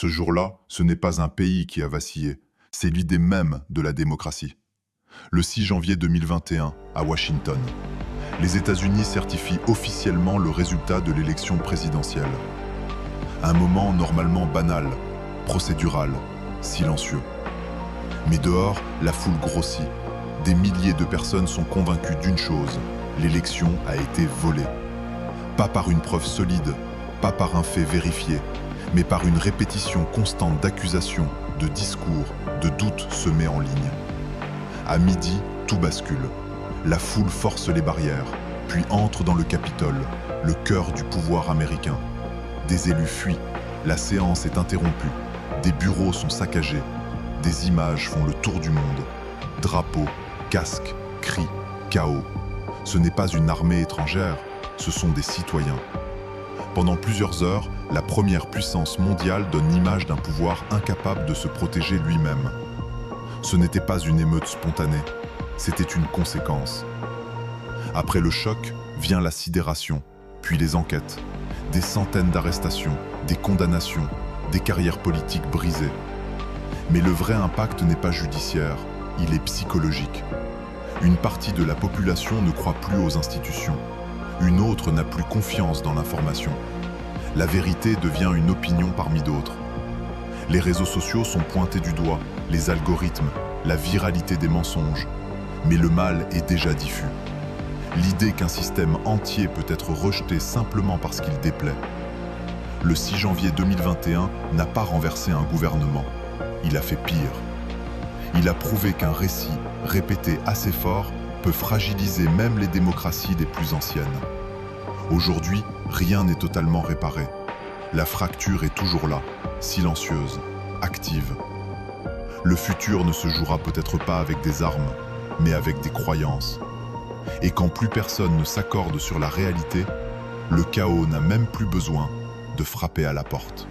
Ce jour-là, ce n'est pas un pays qui a vacillé, c'est l'idée même de la démocratie. Le 6 janvier 2021, à Washington, les États-Unis certifient officiellement le résultat de l'élection présidentielle. Un moment normalement banal, procédural, silencieux. Mais dehors, la foule grossit. Des milliers de personnes sont convaincues d'une chose, l'élection a été volée. Pas par une preuve solide, pas par un fait vérifié, mais par une répétition constante d'accusations, de discours, de doutes semés en ligne. À midi, tout bascule. La foule force les barrières, puis entre dans le Capitole, le cœur du pouvoir américain. Des élus fuient, la séance est interrompue, des bureaux sont saccagés, des images font le tour du monde. Drapeaux, casques, cris, chaos. Ce n'est pas une armée étrangère, ce sont des citoyens. Pendant plusieurs heures, la première puissance mondiale donne l'image d'un pouvoir incapable de se protéger lui-même. Ce n'était pas une émeute spontanée, c'était une conséquence. Après le choc, vient la sidération, puis les enquêtes. Des centaines d'arrestations, des condamnations, des carrières politiques brisées. Mais le vrai impact n'est pas judiciaire, il est psychologique. Une partie de la population ne croit plus aux institutions. Une autre n'a plus confiance dans l'information. La vérité devient une opinion parmi d'autres. Les réseaux sociaux sont pointés du doigt, les algorithmes, la viralité des mensonges. Mais le mal est déjà diffus. L'idée qu'un système entier peut être rejeté simplement parce qu'il déplaît. Le 6 janvier 2021 n'a pas renversé un gouvernement. Il a fait pire. Il a prouvé qu'un récit, répété assez fort, peut fragiliser même les démocraties les plus anciennes. Aujourd'hui, rien n'est totalement réparé. La fracture est toujours là, silencieuse, active. Le futur ne se jouera peut-être pas avec des armes, mais avec des croyances. Et quand plus personne ne s'accorde sur la réalité, le chaos n'a même plus besoin de frapper à la porte.